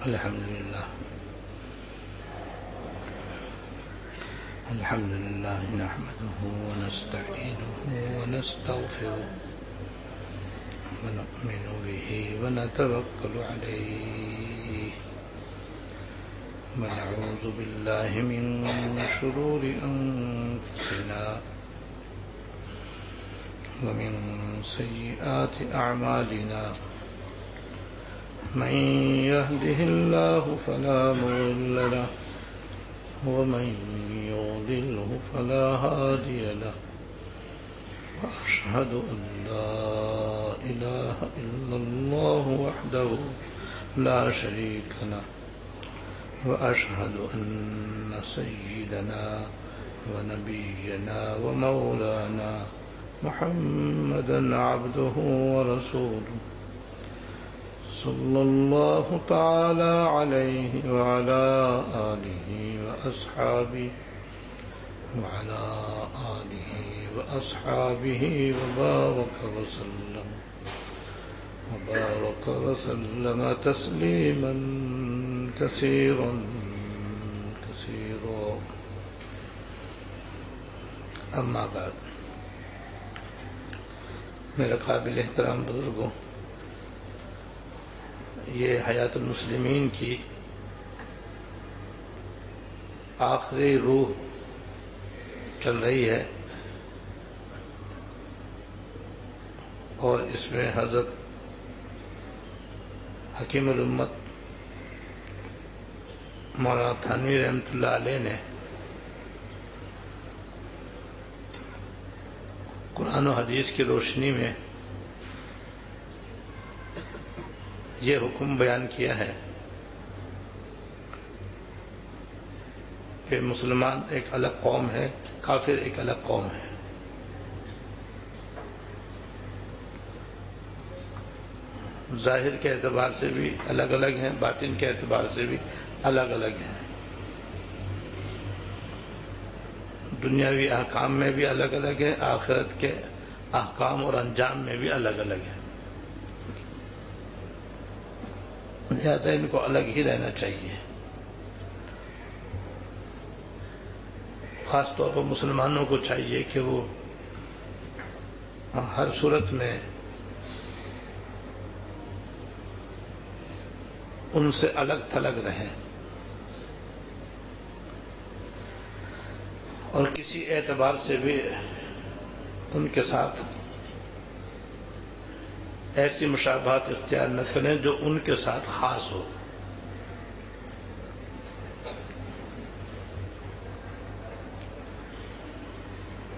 الحمد لله نحمده ونستعينه ونستغفره ونؤمن به ونتوكل عليه ونعوذ بالله من شرور أنفسنا ومن سيئات أعمالنا من يهده الله فلا مضل له ومن يضلله فلا هادي له وأشهد أن لا إله إلا الله وحده لا شريك له وأشهد أن سيدنا ونبينا ومولانا محمدا عبده ورسوله صلى الله تعالى عليه وعلى آله وأصحابه وبارك وسلم تسليما كثيرا أما بعد. میرے قابل احترام بزرگوں، یہ حیات المسلمین کی آخری روح چل رہی ہے اور اس میں حضرت حکیم الامت مولانا تھانوی رحمۃ اللہ علیہ نے قرآن و حدیث کی روشنی میں یہ حکم بیان کیا ہے کہ مسلمان ایک الگ قوم ہے، کافر ایک الگ قوم ہے. ظاہر کے اعتبار سے بھی الگ الگ ہیں، باطن کے اعتبار سے بھی الگ الگ ہیں، دنیاوی احکام میں بھی الگ الگ ہیں، آخرت کے احکام اور انجام میں بھی الگ الگ ہیں. لہذا ان کو الگ ہی رہنا چاہیے. خاص طور پر مسلمانوں کو چاہیے کہ وہ ہر صورت میں ان سے الگ تھلگ رہیں اور کسی اعتبار سے بھی ان کے ساتھ ایسی مشابہت اختیار نہ کریں جو ان کے ساتھ خاص ہو.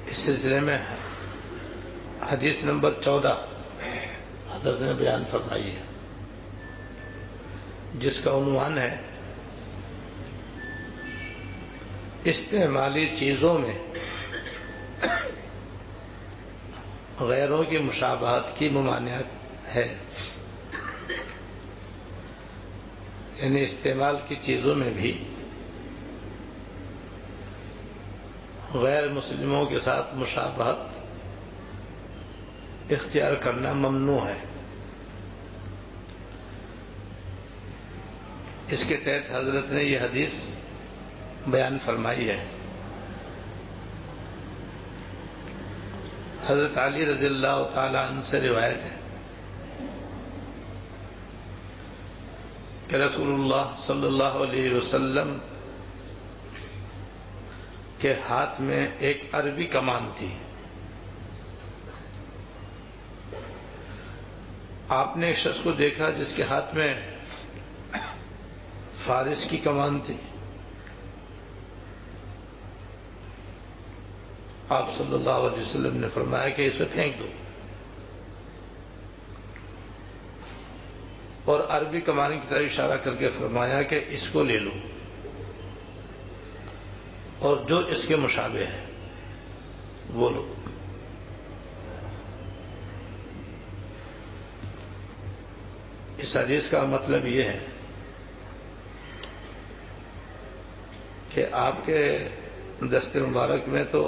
اس سلسلے میں حدیث نمبر 14 حضرت نے بیان فرمائی ہے، جس کا عنوان ہے استعمالی چیزوں میں غیروں کی مشابہت کی ممانعت ہے. یعنی استعمال کی چیزوں میں بھی غیر مسلموں کے ساتھ مشابہت اختیار کرنا ممنوع ہے. اس کے تحت حضرت نے یہ حدیث بیان فرمائی ہے. حضرت علی رضی اللہ تعالی عنہ سے روایت ہے کہ رسول اللہ صلی اللہ علیہ وسلم کے ہاتھ میں ایک عربی کمان تھی. آپ نے ایک شخص کو دیکھا جس کے ہاتھ میں فارس کی کمان تھی. آپ صلی اللہ علیہ وسلم نے فرمایا کہ اسے پھینک دو، اور عربی کمان کی طرف اشارہ کر کے فرمایا کہ اس کو لے لو اور جو اس کے مشابہ ہے وہ لو. اس حدیث کا مطلب یہ ہے کہ آپ کے دست مبارک میں تو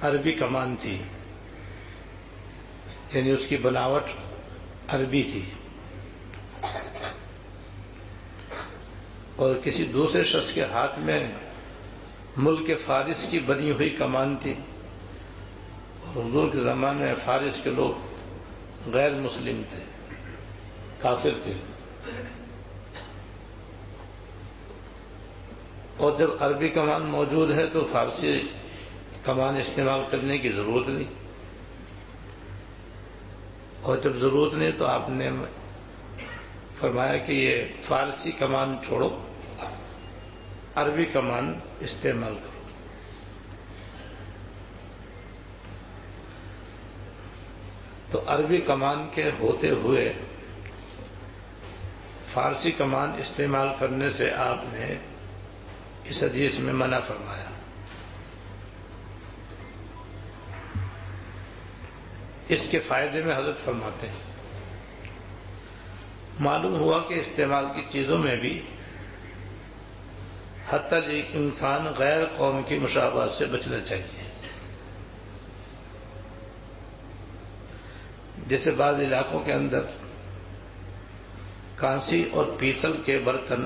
عربی کمان تھی، یعنی اس کی بناوٹ عربی تھی، اور کسی دوسرے شخص کے ہاتھ میں ملک فارس کی بنی ہوئی کمان تھی. حضور کے زمانے میں فارس کے لوگ غیر مسلم تھے، کافر تھے، اور جب عربی کمان موجود ہے تو فارسی کمان استعمال کرنے کی ضرورت نہیں، اور جب ضرورت نہیں تو آپ نے فرمایا کہ یہ فارسی کمان چھوڑو، عربی کمان استعمال کرو. تو عربی کمان کے ہوتے ہوئے فارسی کمان استعمال کرنے سے آپ نے اس حدیث میں منع فرمایا. اس کے فائدے میں حضرت فرماتے ہیں معلوم ہوا کہ استعمال کی چیزوں میں بھی حتیٰ ایک انسان غیر قوم کی مشابہت سے بچنا چاہیے. جیسے بعض علاقوں کے اندر کانسی اور پیتل کے برتن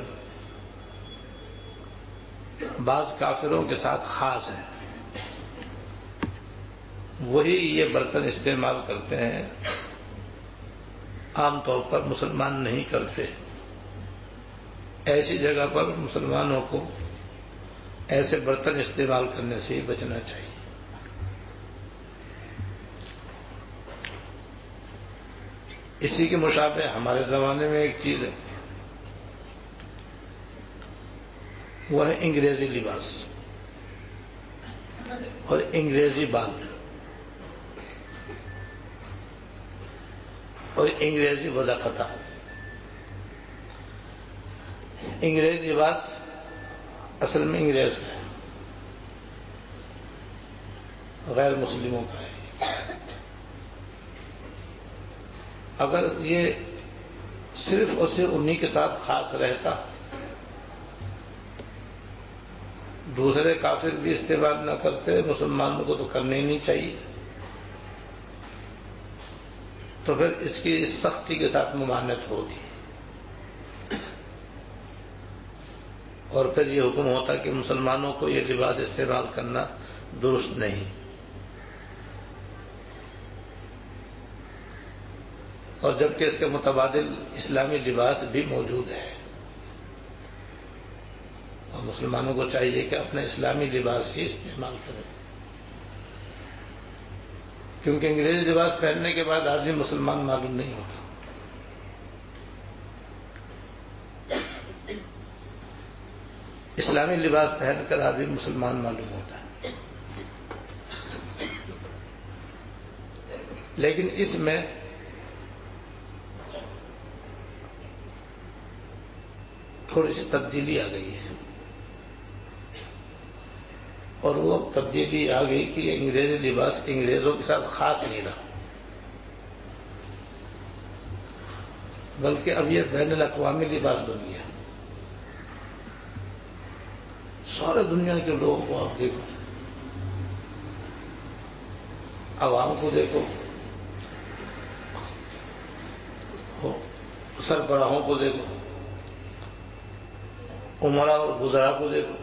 بعض کافروں کے ساتھ خاص ہیں، وہی یہ برتن استعمال کرتے ہیں، عام طور پر مسلمان نہیں کرتے. ایسی جگہ پر مسلمانوں کو ایسے برتن استعمال کرنے سے بچنا چاہیے. اسی کے مشابہ ہمارے زمانے میں ایک چیز ہے، وہ ہے انگریزی لباس اور انگریزی بال اور انگریزی وضافتہ. انگریزی لباس اصل میں انگریز ہے، غیر مسلموں کا ہے. اگر یہ صرف اور صرف انہی کے ساتھ خاص رہتا، دوسرے کافر بھی استعمال نہ کرتے، مسلمانوں کو تو کرنے ہی نہیں چاہیے، تو پھر اس کی سختی کے ساتھ ممانعت ہوگی، اور پھر یہ حکم ہوتا کہ مسلمانوں کو یہ لباس استعمال کرنا درست نہیں. اور جبکہ اس کے متبادل اسلامی لباس بھی موجود ہے، اور مسلمانوں کو چاہیے کہ اپنے اسلامی لباس ہی استعمال کریں، کیونکہ انگریزی لباس پہننے کے بعد آدمی مسلمان معلوم نہیں ہوتا. اسلامی لباس پہن کر آدمی مسلمان معلوم ہوتا ہے. لیکن اس میں تھوڑی سی تبدیلی آ گئی ہے، اور وہ تبدیلی آ گئی کہ یہ انگریزی لباس انگریزوں کے ساتھ خاص نہیں رہا، بلکہ اب یہ بین الاقوامی لباس بن گیا. سارے دنیا کے لوگوں کو آپ دیکھو، عوام کو دیکھو، سربراہوں کو دیکھو، عمراء اور وزراء کو دیکھو،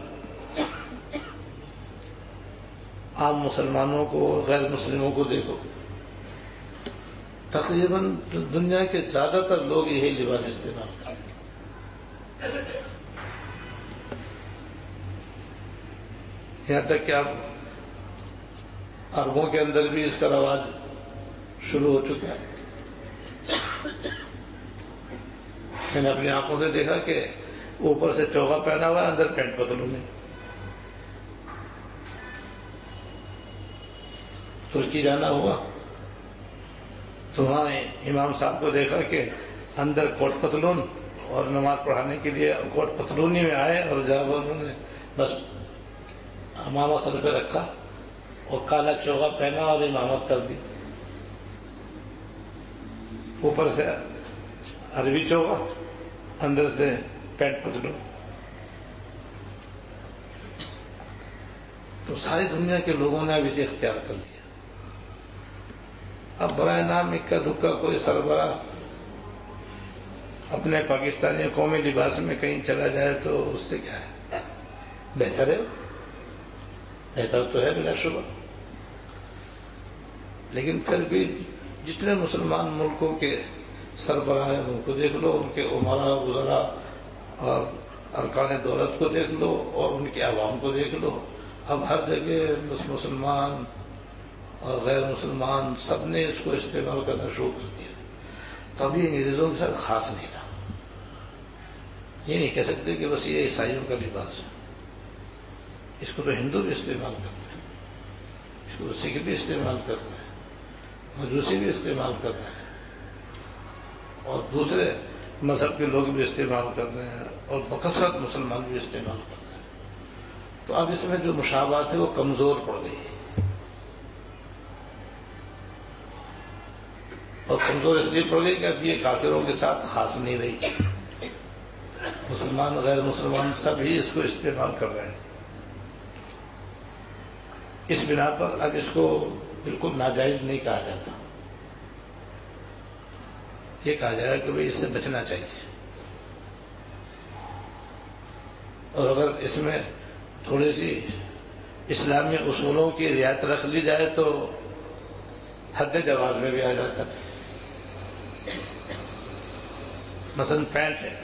عام مسلمانوں کو، غیر مسلموں کو دیکھو، تقریباً دنیا کے زیادہ تر لوگ یہی لباس استعمال کرتے ہیں. یہاں تک کہ اب عربوں کے اندر بھی اس کا رواج شروع ہو چکا ہے. میں نے اپنی آنکھوں سے دیکھا کہ اوپر سے چوغا پہنا ہوا ہے، اندر پینٹ پتلون ہے. ترکی جانا ہوا تو وہاں امام صاحب کو دیکھا کہ اندر کوٹ پتلون، اور نماز پڑھانے کے لیے کوٹ پتلونی میں آئے، اور جب انہوں نے بس امامہ سر پہ رکھا اور کالا چوغا پہنا اور امامت کر دی، اوپر سے عربی چوغا، اندر سے پینٹ پتلون. تو ساری دنیا کے لوگوں نے اب اسے اختیار کر لیا. اب برائے نام اکا دکا کوئی سربراہ اپنے پاکستانی قومی لباس میں کہیں چلا جائے تو اس سے کیا ہے؟ بہتر ہے، بہتر تو ہے بلا شبہ، لیکن پھر بھی جتنے مسلمان ملکوں کے سربراہ ہیں ان کو دیکھ لو، ان کے عمراء وزراء اور ارکان دولت کو دیکھ لو اور ان کے عوام کو دیکھ لو، اب ہر جگہ مسلمان اور غیر مسلمان سب نے اس کو استعمال کرنا شروع کر دیا. تو ابھی انگریزوں کے ساتھ خاص نہیں تھا. یہ نہیں کہہ سکتے کہ بس یہ عیسائیوں کا لباس ہے، اس کو تو ہندو بھی استعمال کرتے ہیں، اس کو سکھ بھی استعمال کرتے ہیں، مجوسی بھی استعمال کر رہے ہیں اور دوسرے مذہب کے لوگ بھی استعمال کر رہے ہیں اور بکثرت مسلمان بھی استعمال کر رہے ہیں. تو اب اس میں جو مشابہت ہے وہ کمزور پڑ گئی ہے، اور کمزور اس لیے پڑ گئی کہ اب یہ کافروں کے ساتھ خاص نہیں رہی، مسلمان غیر مسلمان سب ہی اس کو استعمال کر رہے ہیں. اس بنا پر اب اس کو بالکل ناجائز نہیں کہا جاتا، یہ کہا جائے کہ بھئی اس سے بچنا چاہیے، اور اگر اس میں تھوڑی سی اسلامی اصولوں کی رعایت رکھ لی جائے تو حد جواز میں بھی آ جاتا ہے. مثلا پینٹ ہے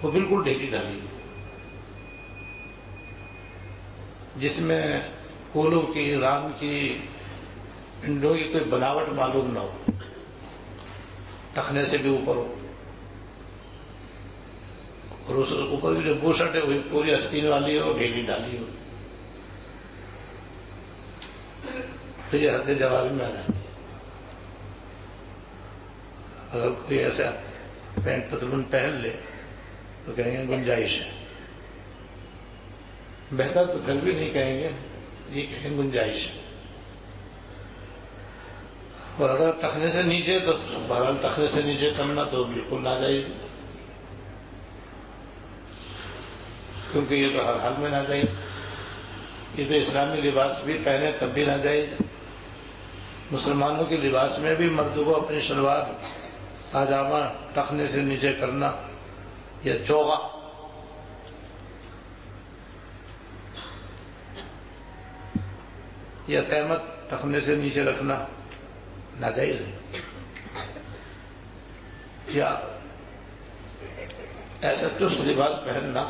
وہ بالکل ڈھیلی ڈھالی، جس میں پھولوں کی، رام کی، انڈوں کی کوئی بناوٹ معلوم نہ ہو، ٹخنے سے بھی اوپر ہو، اور اس اوپر بھی جو بوشٹ ہے وہی پوری آستین والی ہو، ڈھیلی ڈالی ہو، تو یہ حد جواز میں آ جاتی ہے. اگر کوئی ایسا پینٹ پتلون پہن لے تو کہیں گے گنجائش ہے، بہتر تو پھر بھی نہیں کہیں گے، یہ کہیں گنجائش ہے. اور اگر ٹخنے سے نیچے تو بہرحال ٹخنے سے نیچے کرنا تو بالکل ناجائز، کیونکہ یہ تو ہر حال میں ناجائز. یہ تو اسلامی لباس بھی پہنے تب بھی ناجائز. مسلمانوں کے لباس میں بھی مرد کو اپنی شلوار پاجامہ ٹخنے سے نیچے کرنا یا چوغا یا تہمت ٹخنے سے نیچے رکھنا ناجائز ہے. یا ایسا چست لباس پہننا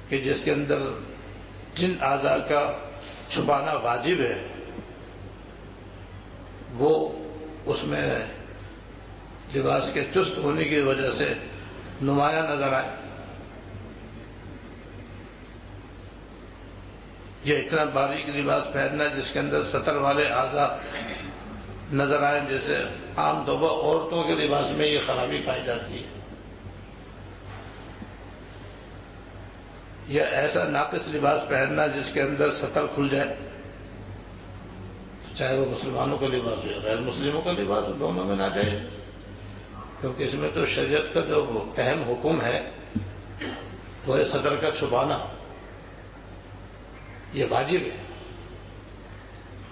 کہ جس کے اندر جن اعضاء کا چھپانا واجب ہے وہ اس میں لباس کے چست ہونے کی وجہ سے نمایاں نظر آئے. یہ اتنا باریک لباس پہننا جس کے اندر سطر والے اعضاء نظر آئے، جیسے عام طور پر عورتوں کے لباس میں یہ خرابی پائی جاتی ہے. یا ایسا ناقص لباس پہننا جس کے اندر سطر کھل جائے، چاہے وہ مسلمانوں کا لباس ہو یا غیر مسلموں کا لباس ہو، دونوں میں ناجائز، کیونکہ اس میں تو شریعت کا جو اہم حکم ہے وہ ہے سطر کا چھپانا. یہ واجب ہے،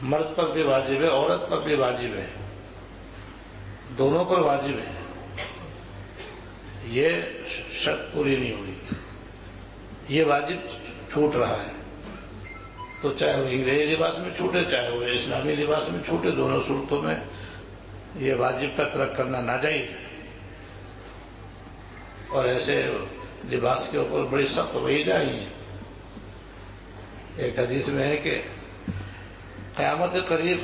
مرد پر بھی واجب ہے، عورت پر بھی واجب ہے، دونوں پر واجب ہے. یہ شرط پوری نہیں ہوئی، یہ واجب چھوٹ رہا ہے، تو چاہے وہ انگریزی لباس میں چھوٹے چاہے وہ اسلامی لباس میں چھوٹے، دونوں صورتوں میں یہ واجب کا ترک کرنا ناجائز ہے. اور ایسے لباس کے اوپر بڑی سخت وعید آئی ہے. ایک حدیث میں ہے کہ قیامت کے قریب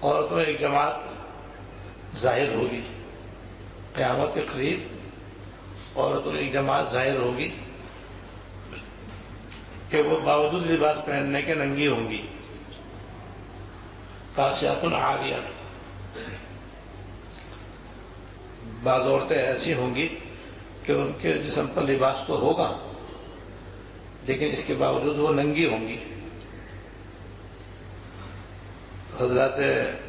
عورتوں میں ایک جماعت ظاہر ہوگی، قیامت کے قریب عورتوں میں ایک جماعت ظاہر ہوگی کہ وہ باوجود لباس پہننے کے ننگی ہوں گی. کاسیات عاریات، بعض عورتیں ایسی ہوں گی کہ ان کے جسم پر لباس تو ہوگا لیکن اس کے باوجود وہ ننگی ہوں گی. حضرات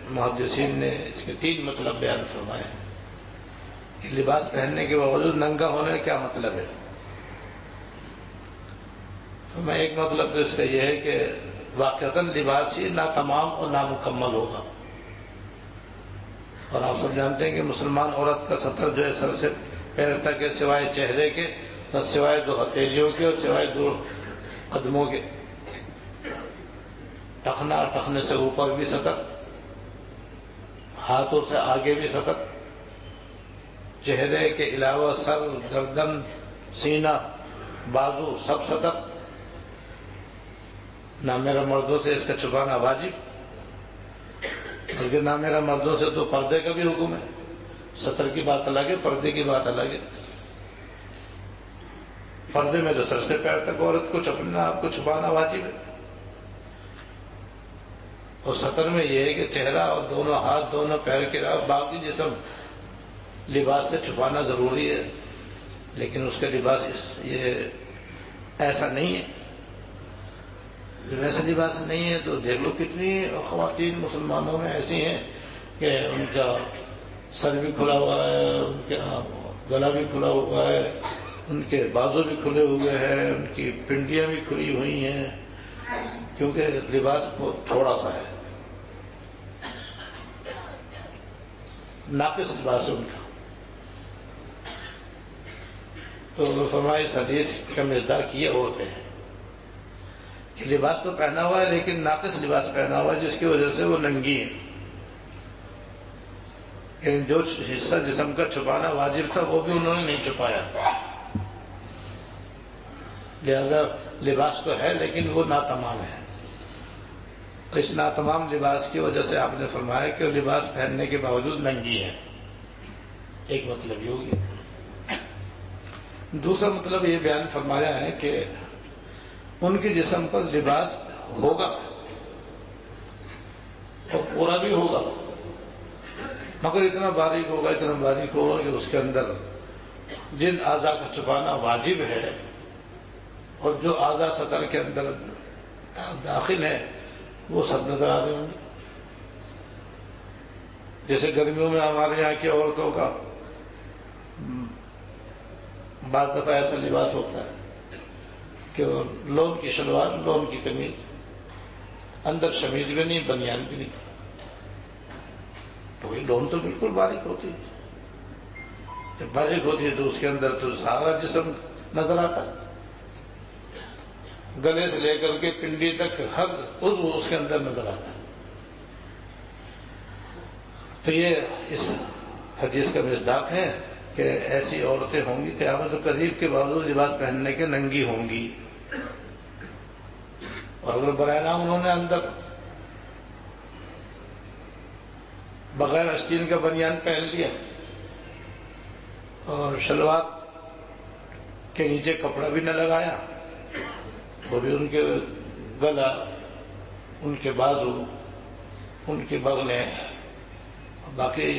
محدثین نے اس کے 3 مطلب بیان فرمائے کہ لباس پہننے کے باوجود ننگا ہونے کا کیا مطلب ہے. تو میں ایک مطلب تو اس کا یہ ہے کہ واقعتاً لباس ہی ناتمام اور نامکمل ہوگا. اور آپ سب جانتے ہیں کہ مسلمان عورت کا سطر جو ہے سر سے پیر تک ہے، سوائے چہرے کے، سوائے 2 ہتھیلیوں کے اور سوائے 2 قدموں کے، ٹخنے سے اوپر بھی سطر، ہاتھوں سے آگے بھی سطر، چہرے کے علاوہ سر، گردن، سینہ، بازو سب سطر۔ نامیرا مردوں سے اس کا چھپانا واجب، بلکہ نامیرا مردوں سے تو پردے کا بھی حکم ہے۔ سطر کی بات الگ ہے، پردے کی بات الگ ہے۔ پردے میں تو سر سے پیر تک عورت کو اپنے آپ کو چھپانا واجب ہے، اور سطر میں یہ ہے کہ چہرہ اور دونوں ہاتھ، دونوں پیر کے علاوہ باقی جسم لباس سے چھپانا ضروری ہے، لیکن اس کا لباس یہ ایسا نہیں ہے۔ جب ایسا لباس نہیں ہے تو دیکھ لو کتنی خواتین مسلمانوں میں ایسی ہیں کہ ان کا سر بھی کھلا ہوا ہے، ان کا گلا بھی کھلا ہوا ہے، ان کے بازو بھی کھلے ہوئے ہیں، ان کی پنڈلیاں بھی کھلی ہوئی ہیں، کیونکہ لباس بہت تھوڑا سا ہے، ناقص لباس ہے ان کا۔ تو فرمایا اس حدیث کا مصداق یہ عورتیں ہیں کہ لباس تو پہنا ہوا ہے لیکن ناقص لباس پہنا ہوا ہے، جس کی وجہ سے وہ ننگی ہیں، لیکن جو حصہ جسم کا چھپانا واجب تھا وہ بھی انہوں نے نہیں چھپایا، لہذا لباس تو ہے لیکن وہ ناتمام ہے۔ اس ناتمام لباس کی وجہ سے آپ نے فرمایا کہ وہ لباس پہننے کے باوجود ننگی ہے، ایک مطلب یہ ہوگی۔ دوسرا مطلب یہ بیان فرمایا ہے کہ ان کے جسم پر لباس ہوگا اور پورا بھی ہوگا، مگر اتنا باریک ہوگا کہ اس کے اندر جن اعضاء کا چھپانا واجب ہے اور جو اعضاء سطر کے اندر داخل ہیں وہ سب نظر آ رہے ہوں گے۔ جیسے گرمیوں میں ہمارے یہاں کی عورتوں کا بعض دفعہ ایسا لباس ہوتا ہے کہ لون کی شلوار، لون کی قمیض، اندر شمیز بھی نہیں، بنیان بھی نہیں، تو یہ لون تو بالکل باریک ہوتی ہے، جب باریک ہوتی ہے تو اس کے اندر تو سارا جسم نظر آتا ہے، گلے سے لے کر کے پنڈلی تک ہر عضو اس کے اندر نظر آتا ہے۔ تو یہ اس حدیث کا مصداق ہے کہ ایسی عورتیں ہوں گی قیامت قریب کے باوجود لباس پہننے کے ننگی ہوں گی، اور اگر برائے نام انہوں نے اندر بغیر آستین کا بنیان پہن لیا اور شلوار کے نیچے کپڑا بھی نہ لگایا، وہ بھی ان کے گلا، ان کے بازو، ان کے بغلیں، باقی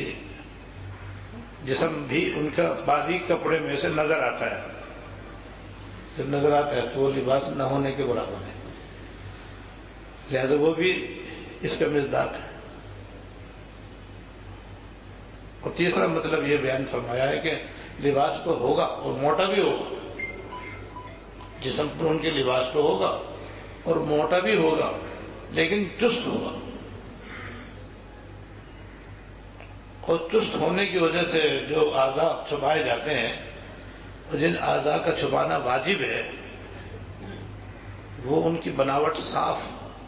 جسم بھی ان کا باریک کپڑے میں سے نظر آتا ہے، جب نظر آتا ہے تو وہ لباس نہ ہونے کے برابر ہے، لہذا وہ بھی اس کا مصداق ہے۔ اور تیسرا مطلب یہ بیان فرمایا ہے کہ لباس تو ہوگا اور موٹا بھی ہوگا، جسم پر ان کے لباس تو ہوگا اور موٹا بھی ہوگا لیکن چست ہوگا، اور چست ہونے کی وجہ سے جو اعضاء چھپائے جاتے ہیں اور جن اعضاء کا چھپانا واجب ہے وہ ان کی بناوٹ صاف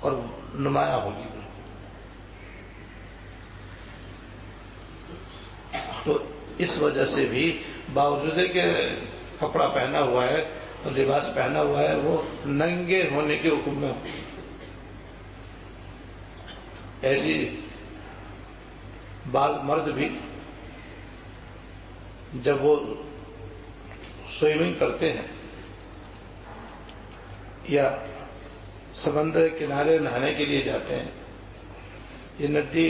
اور نمایاں ہوگی۔ تو اس وجہ سے بھی باوجود کہ کپڑا پہنا ہوا ہے اور لباس پہنا ہوا ہے وہ ننگے ہونے کے حکم میں ایسی بعض مرد بھی جب وہ سوئمنگ کرتے ہیں یا سمندر کنارے نہانے کے لیے جاتے ہیں، یہ ندی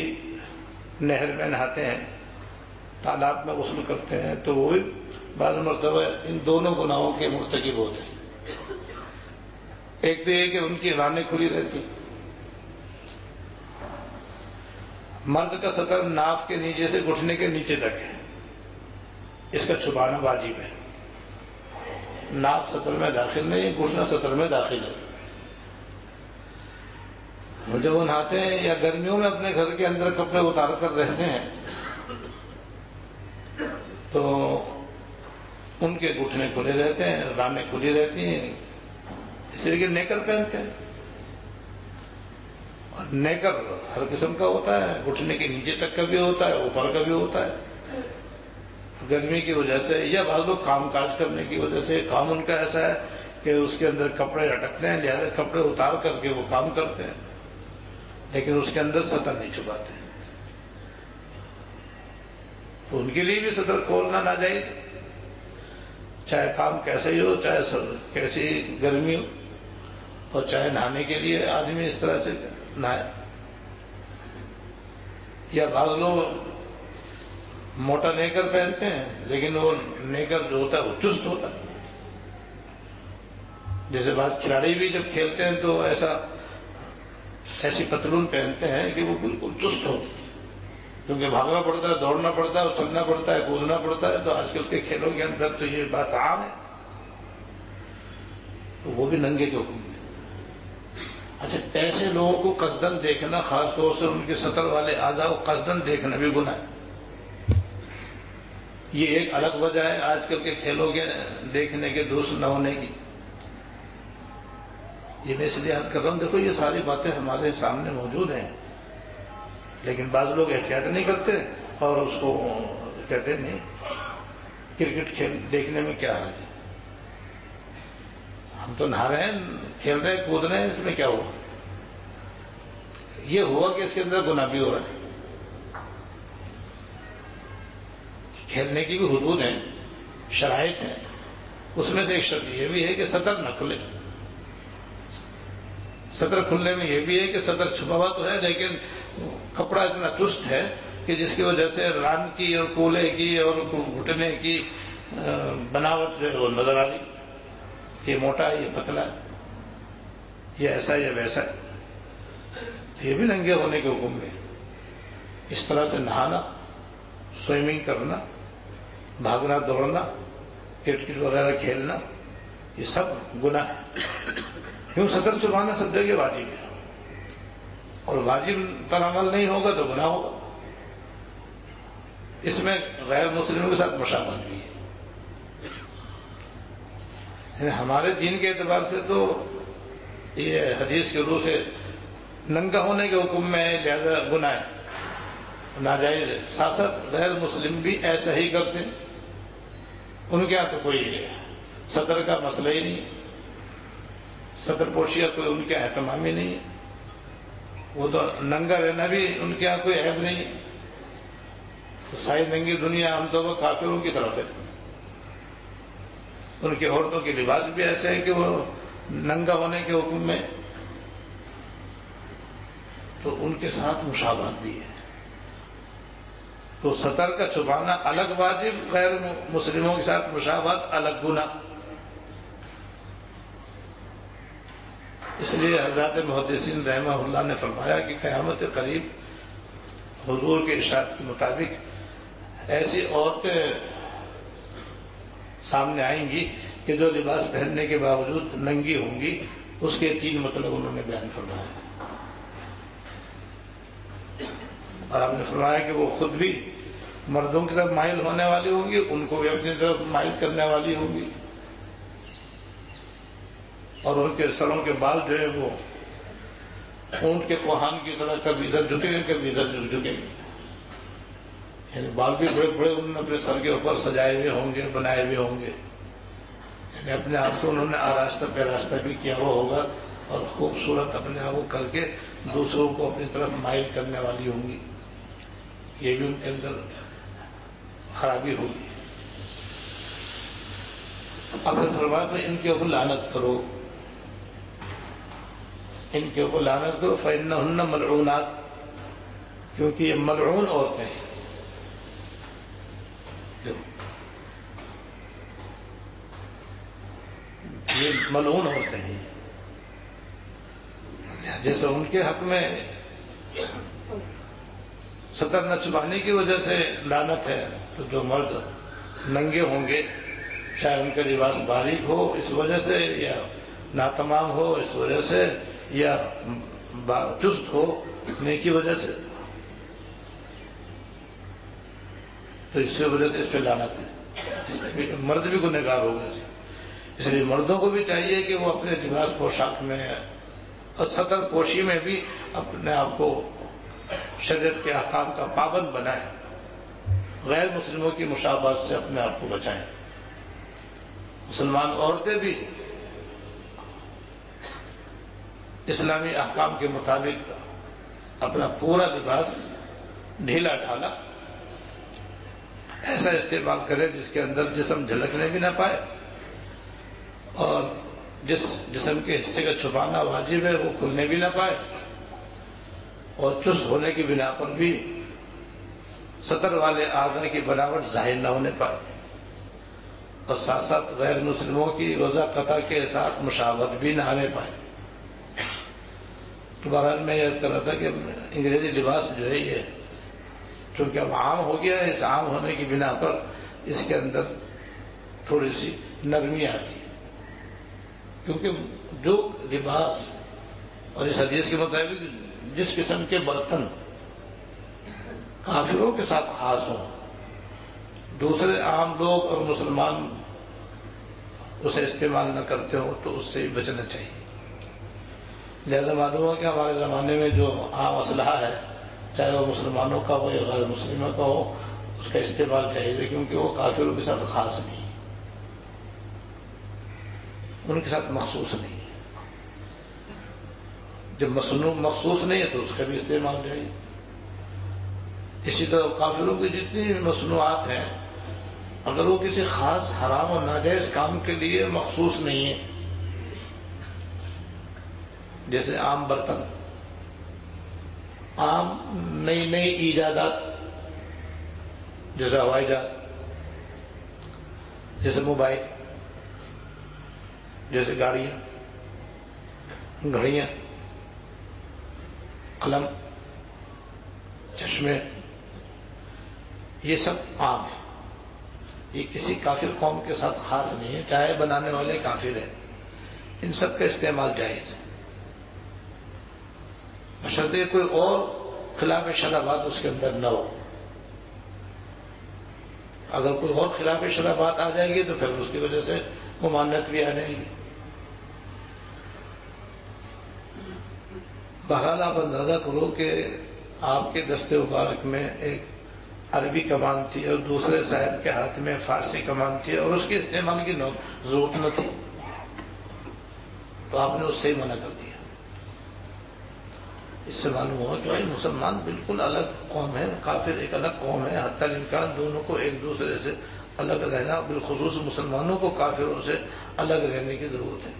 نہر میں نہاتے ہیں، تالاب میں غسل کرتے ہیں، تو وہ بھی بعض مرتبہ ان دونوں گناہوں کے مرتکب ہوتے ہیں۔ ایک تو یہ کہ ان کی رانیں کھلی رہتی، مرد کا سطر ناف کے نیچے سے گھٹنے کے نیچے تک ہے، اس کا چھپانا واجب ہے، ناف سطر میں داخل نہیں، گھٹنا سطر میں داخل ہے۔ جب وہ نہاتے ہیں یا گرمیوں میں اپنے گھر کے اندر کپڑے اتار کر رہتے ہیں تو ان کے گھٹنے کھلے رہتے ہیں، رانیں کھلی رہتی ہیں، اس لیے کہ نیکر پہنتے ہیں. اور نیکر ہر قسم کا ہوتا ہے، گھٹنے کے نیچے تک کا بھی ہوتا ہے، اوپر کا بھی ہوتا ہے. گرمی کی وجہ سے یا بعض لوگ کام کاج کرنے کی وجہ سے کام ان کا ایسا ہے کہ اس کے اندر کپڑے اٹکتے ہیں، لہٰذا کپڑے اتار کر کے وہ کام کرتے ہیں، لیکن اس کے اندر سطر نہیں چھپاتے. تو ان کے لیے بھی سطر کھولنا ناجائز، چاہے کام کیسے ہی ہو، چاہے کیسی گرمی ہو، اور چاہے نہانے کے لیے آدمی اس طرح سے نہائے. یا بعض لوگ موٹا نیکر پہنتے ہیں لیکن وہ نیکر جو ہوتا ہے وہ چست ہوتا ہے. جیسے بعض کھلاڑی بھی جب کھیلتے ہیں تو ایسی پتلون پہنتے ہیں کہ وہ بالکل چست ہو، کیونکہ بھاگنا پڑتا ہے، دوڑنا پڑتا ہے، چلنا پڑتا ہے، کودنا پڑتا ہے. تو آج کل کے کھیلوں کے اندر تو یہ بات عام ہے. تو وہ بھی ننگے کے حکم میں. اچھا، ایسے لوگوں کو قصدن دیکھنا، خاص طور سے ان کے سطر والے اعضاء کو قصدن دیکھنا بھی گناہ ہے. یہ ایک الگ وجہ ہے آج کل کے کھیلوں کے دیکھنے کے درست نہ ہونے کی. یہ میں اس لیے یاد کر رہا ہوں، دیکھو یہ ساری باتیں ہمارے سامنے موجود ہیں، لیکن بعض لوگ احتیاط نہیں کرتے اور اس کو کہتے نہیں کرکٹ کھیل دیکھنے میں کیا ہے، ہم تو نہا رہے ہیں، کھیل رہے ہیں، کود رہے ہیں، اس میں کیا ہوا؟ یہ ہوا کہ اس کے اندر گناہ بھی ہو رہا ہے. کھیلنے کی بھی حدود ہیں، شرائط ہیں. اس میں سے ایک شرط یہ بھی ہے کہ سطر نہ کھلے. سطر کھلنے میں یہ بھی ہے کہ سطر چھپا ہوا تو ہے لیکن کپڑا اتنا چست ہے کہ جس کی وجہ سے ران کی اور کولے کی اور گھٹنے کی بناوٹ جو ہے وہ نظر آ رہی. یہ موٹا ہے، یہ پتلا ہے، یہ ایسا ہے، یہ ویسا ہے. یہ بھی ننگے ہونے کے حکم میں. اس طرح سے نہانا، سوئمنگ کرنا، بھاگنا دوڑنا، کرکٹ وغیرہ کھیلنا، یہ سب گناہ ہے. کیوں؟ سطر چھپانا سب جگہ واجب ہے، اور واجب پر عمل نہیں ہوگا تو گناہ ہوگا. اس میں غیر مسلموں کے ساتھ مشابہت بھی ہے. ہمارے دین کے اعتبار سے تو یہ حدیث کے روح سے ننگا ہونے کے حکم میں ہے، لہذا گناہ ہے، ناجائز ہے. ساتھ غیر مسلم بھی ایسا ہی کرتے ہیں. ان کے یہاں تو کوئی سطر کا مسئلہ ہی نہیں، سطر پوشی کا کوئی ان کے اہتمام ہی نہیں ہے. وہ تو ننگا رہنا بھی ان کے یہاں کوئی عیب نہیں ہے. تو ساری ننگی دنیا عام طور پر کافروں کی طرف ہے. ان کی عورتوں کے لباس بھی ایسے ہیں کہ وہ ننگا ہونے کے حکم میں، تو ان کے ساتھ مشابہت بھی ہے. تو سطر کا چھپانا الگ واجب، غیر مسلموں کے ساتھ مشابہت الگ گناہ. اس لیے حضرات محدثین رحمہ اللہ نے فرمایا کہ قیامت قریب حضور کے ارشاد کے مطابق ایسی عورتیں سامنے آئیں گی کہ جو لباس پہننے کے باوجود ننگی ہوں گی. اس کے 3 مطلب انہوں نے بیان فرمایا. اور آپ نے فرمایا کہ وہ خود بھی مردوں کی طرف مائل ہونے والی ہوں گی، ان کو بھی اپنی طرف مائل کرنے والی ہوں گی، اور ان کے سروں کے بال جو ہے وہ اونٹ کے کوہان کی طرح کبھی ادھر جھکیں گے، کبھی ادھر جھکیں گے. یعنی بال بھی بڑے بڑے انہوں نے اپنے سر کے اوپر سجائے ہوئے ہوں گے، بنائے ہوئے ہوں گے. یعنی اپنے آپ کو انہوں نے آراستہ پیراستہ بھی کیا ہوا ہوگا، اور خوبصورت اپنے آپ کو کر کے دوسروں کو اپنی طرف مائل کرنے والی ہوں گی. یہ بھی ان کے اندر خرابی ہوگی. اگر فرمایا تو ان کے اوپر لعنت کرو، ان کے اوپر لعنت کرو، فإنہن ملعونات، کیونکہ یہ ملعون عورتیں ہیں. یہ ملعون عورتیں ہیں. جیسے ان کے حق میں سطر نہ چھپانے کی وجہ سے لعنت ہے، تو جو مرد ننگے ہوں گے، چاہے ان کا لباس باریک ہو اس وجہ سے، یا ناتمام ہو اس وجہ سے، یا چست ہو کی وجہ سے، تو اس کی وجہ سے اس پہ لعنت ہے، مرد بھی گنہگار ہو گئے۔ اس لیے مردوں کو بھی چاہیے کہ وہ اپنے لباس پوشاک میں اور سطر پوشی میں بھی اپنے آپ کو شریعت کے احکام کا پابند بنائیں، غیر مسلموں کی مشابہت سے اپنے آپ کو بچائیں۔ مسلمان عورتیں بھی اسلامی احکام کے مطابق اپنا پورا لباس ڈھیلا ڈھالا ایسا استعمال کرے جس کے اندر جسم جھلکنے بھی نہ پائے، اور جس جسم کے حصے کا چھپانا واجب ہے وہ کھلنے بھی نہ پائے، اور چست ہونے کی بنا پر بھی سطر والے اعضاء کی بناوٹ ظاہر نہ ہونے پائے، اور ساتھ ساتھ غیر مسلموں کی روزہ قطع کے ساتھ مشابہت بھی نہ آنے پائے۔ تو بہرحال میں یہ کر رہا تھا کہ انگریزی لباس جو ہے یہ چونکہ اب عام ہو گیا ہے، اس عام ہونے کی بنا پر اس کے اندر تھوڑی سی نرمی آتی ہے، کیونکہ جو لباس اور اس حدیث کے مطابق جس قسم کے برتن کافروں کے ساتھ خاص ہوں، دوسرے عام لوگ اور مسلمان اسے استعمال نہ کرتے ہوں تو اس سے بھی بچنا چاہیے۔ لہذا معلوم ہو کہ ہمارے زمانے میں جو عام اسلحہ ہے، چاہے وہ مسلمانوں کا ہو یا غیر مسلموں کا ہو، اس کا استعمال چاہیے، کیونکہ وہ کافروں کے ساتھ خاص نہیں، ان کے ساتھ مخصوص نہیں۔ جب مخصوص نہیں ہے تو اس کا بھی استعمال چاہیے۔ اسی طرح کافروں کی جتنی بھی مصنوعات ہیں، اگر وہ کسی خاص حرام اور ناجائز کام کے لیے مخصوص نہیں ہے، جیسے عام برتن، عام نئی نئی ایجادات جیسے ہوائی جہاز، جیسے موبائل، جیسے گاڑیاں، گھڑیاں، قلم، چشمے، یہ سب عام ہے، یہ کسی کافر قوم کے ساتھ خاص نہیں ہے، چاہے بنانے والے کافر ہیں، ان سب کا استعمال جائز ہے، بشرطے کوئی اور خلاف شرع بات اس کے اندر نہ ہو۔ اگر کوئی اور خلاف شرع بات آ جائے گی تو پھر اس کی وجہ سے ممانعت بھی آ جائے گی۔ بہرحال آپ اندازہ کرو کہ آپ کے دستے مبارک میں ایک عربی کمان تھی اور دوسرے صاحب کے ہاتھ میں فارسی کمان تھی، اور اس کے استعمال کی ضرورت نہ تھی، تو آپ نے اس سے ہی منع کر دیا۔ اس سے معلوم ہوا کہ بھائی مسلمان بالکل الگ قوم ہے، کافر ایک الگ قوم ہے، حتی الامکان دونوں کو ایک دوسرے سے الگ رہنا، بالخصوص مسلمانوں کو کافروں سے الگ رہنے کی ضرورت ہے۔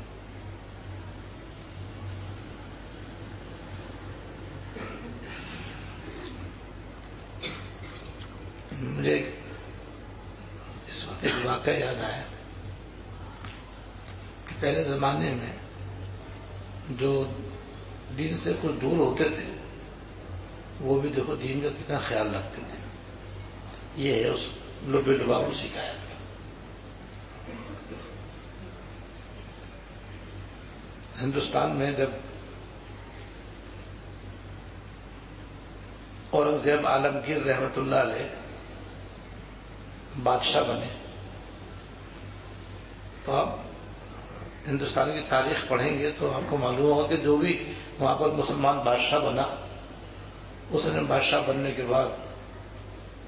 مجھے اس وقت ایک واقعہ یاد آیا کہ پہلے زمانے میں جو دین سے کچھ دور ہوتے تھے وہ بھی دیکھو دین کا کتنا خیال رکھتے تھے، یہ ہے اس لب لباب کو سکھایا۔ ہندوستان میں جب اورنگزیب عالمگیر رحمۃ اللہ علیہ بادشاہ بنے تو آپ ہندوستان کی تاریخ پڑھیں گے تو آپ کو معلوم ہوگا کہ جو بھی وہاں پر مسلمان بادشاہ بنا، اس نے بادشاہ بننے کے بعد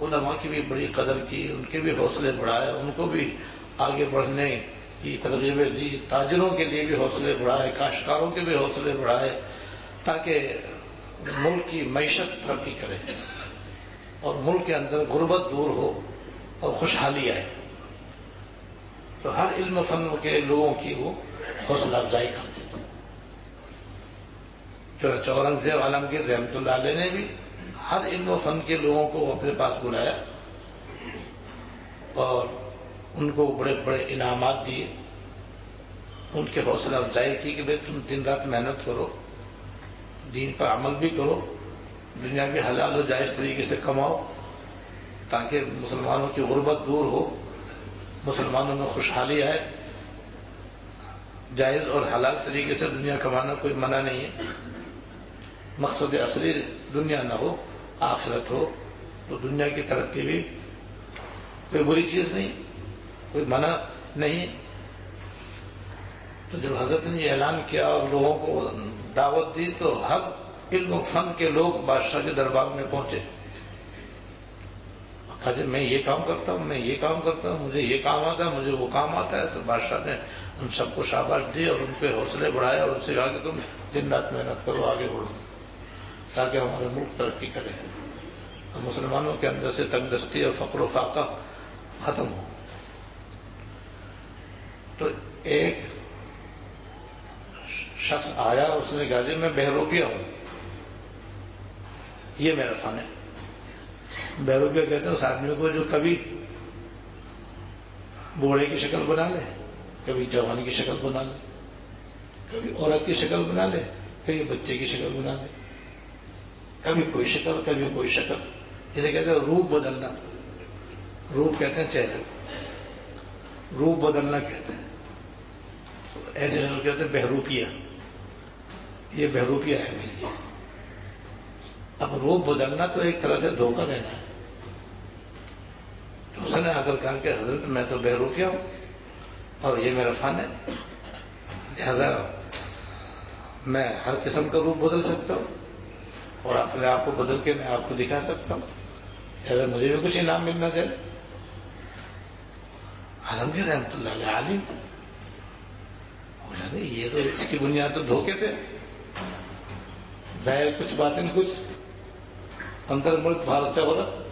علماء کی بھی بڑی قدر کی، ان کے بھی حوصلے بڑھائے، ان کو بھی آگے بڑھنے کی ترغیبیں دی، تاجروں کے لیے بھی حوصلے بڑھائے، کاشتکاروں کے بھی حوصلے بڑھائے، تاکہ ملک کی معیشت ترقی کرے اور ملک کے اندر غربت دور ہو اور خوشحالی آئے۔ تو ہر علم و فن کے لوگوں کی وہ حوصلہ افزائی کرتے تھے۔ چنانچہ اورنگزیب عالمگیر رحمۃ اللہ علیہ نے بھی ہر علم و فن کے لوگوں کو اپنے پاس بلایا اور ان کو بڑے بڑے انعامات دیے، ان کے حوصلہ افزائی کی کہ بھائی تم دن رات محنت کرو، دین پر عمل بھی کرو، دنیا کے حلال و جائز طریقے سے کماؤ تاکہ مسلمانوں کی غربت دور ہو، مسلمانوں میں خوشحالی آئے۔ جائز اور حلال طریقے سے دنیا کمانا کوئی منع نہیں ہے، مقصد اصلی دنیا نہ ہو آخرت ہو، تو دنیا کی ترقی بھی کوئی بری چیز نہیں، کوئی منع نہیں۔ تو جب حضرت نے یہ اعلان کیا اور لوگوں کو دعوت دی تو ہر علم و فن کے لوگ بادشاہ کے دربار میں پہنچے۔ کہا میں یہ کام کرتا ہوں، میں یہ کام کرتا ہوں، مجھے یہ کام آتا ہے، مجھے وہ کام آتا ہے۔ تو بادشاہ نے ان سب کو شاباش دی اور ان کے حوصلے بڑھائے اور ان سے کہا کہ تم دن رات محنت کرو، آگے بڑھو تاکہ ہمارا ملک ترقی کرے اور مسلمانوں کے اندر سے تنگ دستی اور فقر و فاقہ ختم ہو۔ تو ایک شخص آیا، اس نے کہا جی میں بہروپیہ ہوں، یہ میرا فن ہے۔ بہروپیہ کہتے ہیں اس آدمی کو جو کبھی بوڑھے کی شکل بنا لے، کبھی جوان کی شکل بنا لے، کبھی عورت کی شکل بنا لے، کبھی بچے کی شکل بنا لے، کبھی کوئی شکل کبھی کوئی شکل، جسے کہتے ہیں روپ بدلنا۔ روپ کہتے ہیں چہرے، روپ بدلنا کہتے ہیں، ایسے کہتے ہیں بہروپیہ، یہ بہروپیہ ہے میری۔ اب روپ بدلنا تو ایک طرح سے دھوکہ دینا ہے۔ تو اس نے آ کر کہا کہ حضرت میں تو بہروپیہ ہوں اور یہ میرا فن ہے، لہذا میں ہر قسم کا روپ بدل سکتا ہوں اور اپنے آپ کو بدل کے میں آپ کو دکھا سکتا ہوں، لہذا مجھے بھی کچھ انعام ملنا چاہیے۔ عالمگیر رحمۃ اللہ علیہ عالم، یہ تو اس کی بنیاد تو دھوکے تھے، ظاہر کچھ باطن کچھ، اندر ملک بھارت سے ہو رہا،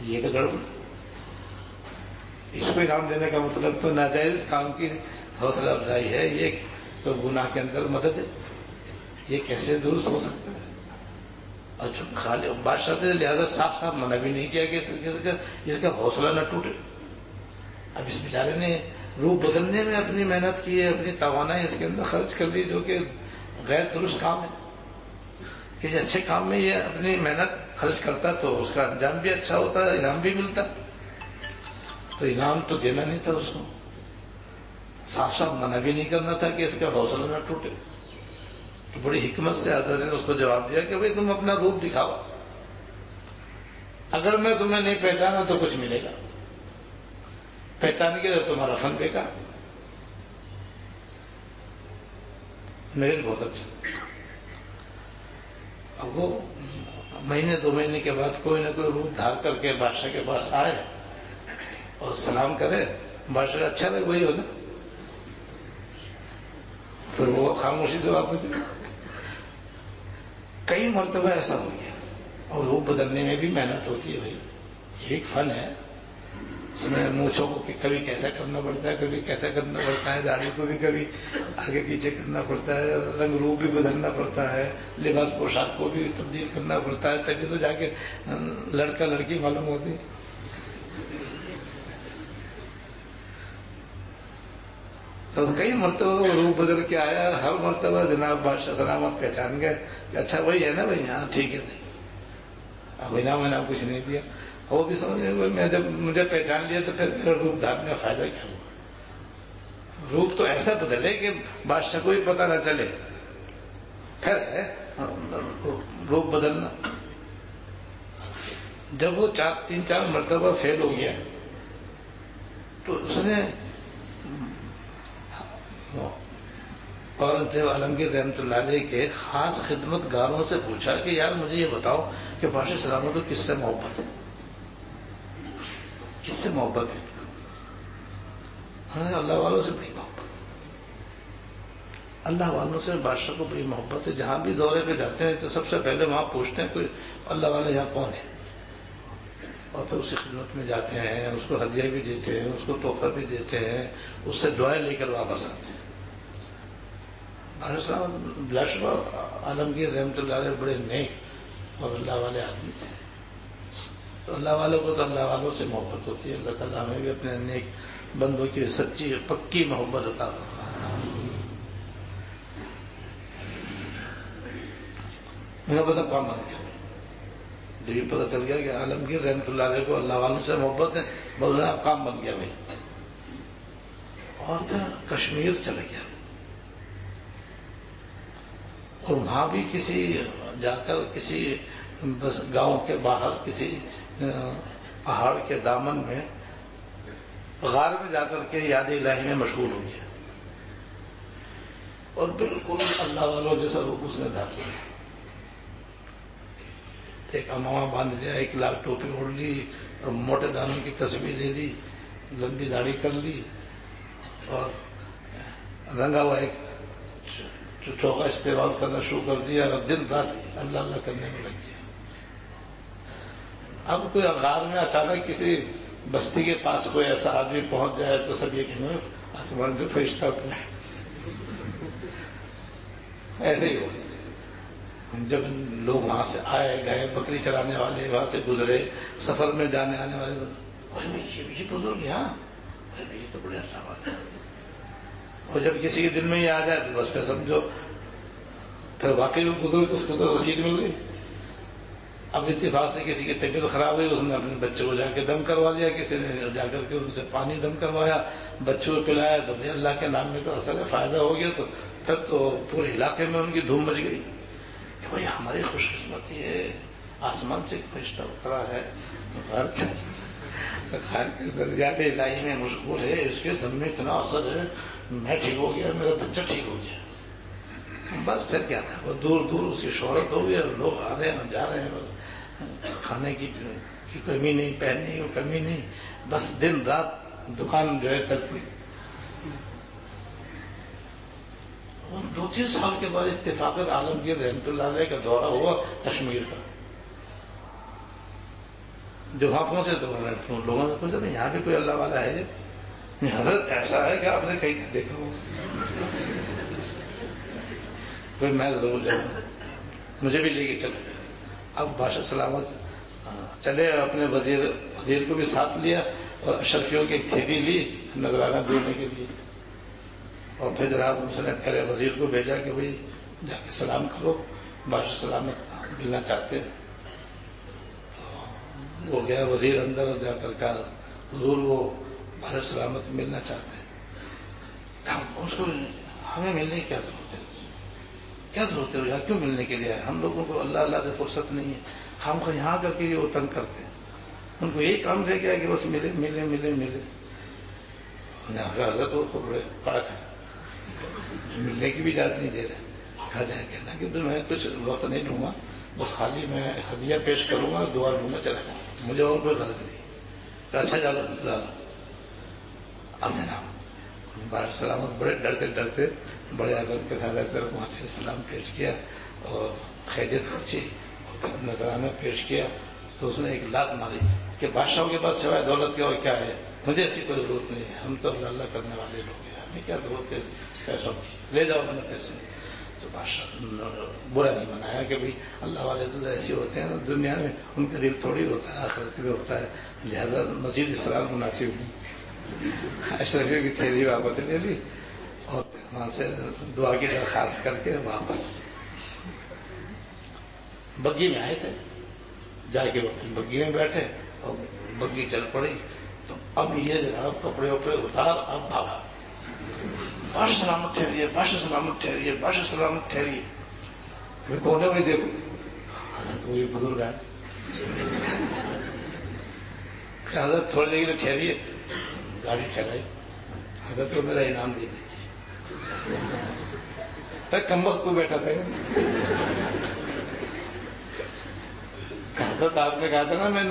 یہ تو گڑبڑ۔ اس کو انعام دینے کا مطلب تو ناجائز کام کی حوصلہ افزائی ہے، یہ تو گناہ کے اندر مدد ہے، یہ کیسے درست ہو سکتا ہے؟ اور جو خالی بادشاہ سے لہٰذا صاف صاف منع بھی نہیں کیا کہ اس کا حوصلہ نہ ٹوٹے۔ اب اس بیچارے نے روپ بدلنے میں اپنی محنت کی ہے، اپنی توانائی اس کے اندر خرچ کر دی، جو کہ غیر درست کام ہے۔ کسی اچھے کام میں یہ اپنی محنت خرچ کرتا تو اس کا انجام بھی اچھا ہوتا، انعام بھی ملتا، تو انعام تو دینا نہیں تھا اس کو، صاف صاف منع بھی نہیں کرنا تھا کہ اس کا حوصلہ نہ ٹوٹے۔ تو بڑی حکمت سے حضرت نے اس کو جواب دیا کہ بھائی تم اپنا روپ دکھاؤ، اگر میں تمہیں نہیں پہچانا تو کچھ ملے گا، پہچان کے تو تمہارا فن بیکار۔ میرے بہت اچھا۔ اب وہ مہینے دو مہینے کے بعد کوئی نہ کوئی روپ دھار کر کے بادشاہ کے پاس آئے اور سلام کرے، بادشاہ اچھا لگے وہی ہونا، پھر وہ خاموشی سے واپس۔ کئی مرتبہ ایسا ہو گیا، اور روپ بدلنے میں بھی محنت ہوتی ہے بھائی، یہ ایک فن ہے، اس میں مونچھوں کو کبھی کیسا کرنا پڑتا ہے، کبھی کیسا کرنا پڑتا ہے، داڑھی کو بھی کبھی آگے پیچھے کرنا پڑتا ہے، رنگ روپ بھی بدلنا پڑتا ہے، لباس پوشاک کو بھی تبدیل کرنا پڑتا ہے، تبھی تو جا کے لڑکا لڑکی معلوم ہوتی۔ تو کئی مرتبہ وہ روپ بدل کے آیا، ہر مرتبہ جناب بادشاہ سلامت پہچان گئے کہ اچھا وہی ہے نا بھائی، ہاں ٹھیک ہے، اب انعام میں نے کچھ نہیں دیا۔ وہ بھی سمجھے میں جب مجھے پہچان لیا تو پھر میرا روپ دھارنے کا فائدہ کیا ہوا؟ روپ تو ایسا بدلے کہ بادشاہ کو بھی پتہ نہ چلے، پھر ہے روپ بدلنا۔ جب وہ تین چار مرتبہ فیل ہو گیا تو اس نے اورنگزیب عالمگیر رحمۃ اللہ علیہ کے خاص خدمت گاروں سے پوچھا کہ یار مجھے یہ بتاؤ کہ بادشاہ سلامت کو کس سے محبت ہے، کس سے محبت ہے؟ ہمیں اللہ والوں سے بڑی محبت، اللہ والوں سے بادشاہ کو بڑی محبت ہے۔ جہاں بھی دورے پہ جاتے ہیں تو سب سے پہلے وہاں پوچھتے ہیں کوئی اللہ والے یہاں کون ہے، اور پھر اس کی خدمت میں جاتے ہیں، اس کو ہدیہ بھی دیتے ہیں، اس کو تحفہ بھی دیتے ہیں، اس سے دعائیں لے کر واپس آتے ہیں۔ بلاشبہ عالمگیر رحمۃ اللہ علیہ بڑے نیک اور اللہ والے آدمی تھے، تو اللہ والوں کو تو اللہ والوں سے محبت ہوتی ہے۔ اللہ تعالیٰ ہمیں بھی اپنے نیک بندوں کی سچی پکی محبت عطا فرمائے۔ میرا پتہ کام بن گیا، جب یہ پتہ چل گیا کہ عالمگیر رحمۃ اللہ علیہ کو اللہ والوں سے محبت ہے، بہت کام بن گیا بھائی، اور پھر کشمیر چلا گیا، اور وہاں بھی کسی جا کر کسی گاؤں کے باہر کسی پہاڑ کے دامن میں غار میں جا کر کے یاد الہی میں مشغول ہو گیا اور بالکل اللہ والوں جیسا روپ اس نے دھار لیا. ایک امامہ باندھ لیا, ایک لال ٹوپی اوڑھ لی اور موٹے دانوں کی تصویر لے لی, لمبی داڑھی کر لی اور رنگا ہوا ایک چوکا استعمال کرنا شروع کر دیا اور دن رات اللہ اللہ کرنے میں لگ گیا. اب کوئی غار میں اچانک کسی بستی کے پاس کوئی ایسا آدمی پہنچ جائے تو سب یہ کہ آسمان سے فرشتہ اپنے ایسے ہی ہو. جب لوگ وہاں سے آئے گئے, بکری چرانے والے وہاں سے گزرے, سفر میں جانے آنے والے, یہ بزرگ یہاں, یہ تو بڑے اچھا بات ہے. اور جب کسی کے دل میں یہ آ جائے تو بس پہ سمجھو پھر واقعی وہ بزرگ اس کو تو رسید مل گئی. اب اتفاق سے کسی کی طبیعت خراب ہوئی, اس نے اپنے بچے کو جا کے دم کروا دیا, کسی نے جا کر کے ان سے پانی دم کروایا, بچوں کو پلایا, تو اللہ کے نام میں تو اصل فائدہ ہو گیا. تو تب تو پورے علاقے میں ان کی دھوم مچ گئی کہ بھائی ہماری خوش قسمتی ہے, آسمان سے ایک فرشتہ اترا ہے, یاد الہی میں مشغول ہے, اس کے دم میں اتنا اثر ہے, میں ٹھیک ہو گیا, میرا بچہ ٹھیک ہو گیا. بس پھر کیا تھا, وہ دور دور اس کی شہرت ہو گئی اور لوگ آ رہے ہیں جا رہے ہیں, کھانے کی کمی نہیں, پہننے کی کمی نہیں, بس دن رات دکان جو ہے چلتی. 2-3 سال کے بعد اتفاق عالمگیر رحمۃ اللہ علیہ کا دورہ ہوا کشمیر کا. جو وہاں پہنچے تو لوگوں نے پوچھا یہاں بھی کوئی اللہ والا ہے؟ حضرت ایسا ہے کہ آپ نے کہیں دیکھا ہو؟ کوئی میں ضرور جاؤں, مجھے بھی لے کے چلے. اب بادشاہ سلامت چلے, اپنے وزیر کو بھی ساتھ لیا اور اشرفیوں کی کھیتی لی نذرانہ دینے کے لیے. اور پھر جناب اس نے پہلے وزیر کو بھیجا کہ بھائی جا کے سلام کرو, بادشاہ سلامت ملنا چاہتے ہیں. وہ گیا وزیر اندر جا کر کہا حضور وہ بادشاہ سلامت ملنا چاہتے ہیں. اس کو ہمیں ملنے کی کیا ضرورت ہے, کیا ضرورت ہے یار, کیوں ملنے کے لیے آئے؟ ہم لوگوں کو اللہ اللہ سے فرصت نہیں ہے, ہم کو یہاں کر کے وہ تنگ کرتے ہیں. ان کو یہی کام رہ گیا کہ بس ملے ملے ملے ملے. حضرت کو بڑے پاک ہے, ملنے کی بھی اجازت نہیں دے رہے. کہا جائے کہنا کہ میں کچھ وقت نہیں لوں گا, بس خالی میں ہدیہ پیش کروں گا, دعا لوں گا, چلا جاؤں, مجھے اور کوئی غرض نہیں. اچھا جانا. اب جناب بادشاہ سلامت بڑے ڈرتے بڑے ادب کے ساتھ وہاں سے سلام پیش کیا اور خیریت پوچھی, نذرانہ پیش کیا. تو اس نے ایک لات ماری کہ بادشاہوں کے پاس سوائے دولت کے اور کیا ہے, مجھے ایسی کوئی ضرورت نہیں ہے, ہم تو اللہ کرنے والے لوگ ہیں, ہمیں کیا ضرورت ہے پیسوں کی, لے جاؤ میں پیسے. تو بادشاہ برا نہیں منایا کہ بھائی اللہ والے تو ایسے ہوتے ہیں دنیا میں, ان کا دل تھوڑی ہوتا ہے, آخرت میں ہوتا ہے, لہٰذا مزید اسلام مناسب نہیں. اشرفیوں کی تھیلی واپس لے لی اور وہاں سے دعا کی درخواست کر کے واپس بگی میں آئے تھے. جا کے بگی میں بیٹھے اور بگی چل پڑی. تو اب یہ جناب کپڑے وپڑے اتار, اب بھاگا, بادشاہ سلامت ٹھہریے, بادشاہ سلامت ٹھہریے, بادشاہ سلامت ٹھہریے. میں کونے میں دیکھوں کوئی بزرگ ہے, حضرت تھوڑی دیر کے لیے ٹھہریے. گاڑی ٹھہرائی, حضرت کو میرا انعام دے دیجیے. کم وقت کو بیٹھا تھا. حضرت آپ نے کہا تھا نا میں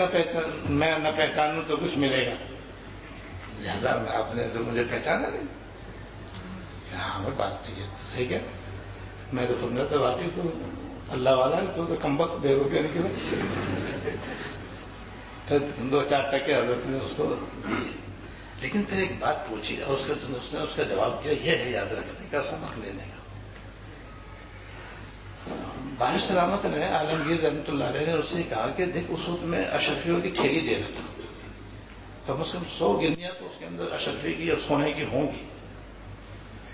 نہ پہچانوں تو کچھ ملے گا, لہٰذا آپ نے تو مجھے پہچانا نہیں. ہاں وہ بات ٹھیک ہے, ٹھیک ہے, میں تو سن رہا تھا واقعی تو اللہ والا ہے, تو کم وقت 2 روپیہ نکلے. پھر 2-4 ٹکے حضرت نے اس کو, لیکن پھر ایک بات پوچھی اور اس نے اس کا جواب کیا, یہ ہے یاد رکھنے کا, سبق لینے کا. بادشاہ سلامت نے عالمگیر رحمۃ اللہ علیہ نے اس سے کہا کہ دیکھ اس وقت میں اشرفیوں کی تھیلی دے رہا تھا, کم از کم 100 گنیاں تو اس کے اندر اشرفی کی اور سونے کی ہوں گی.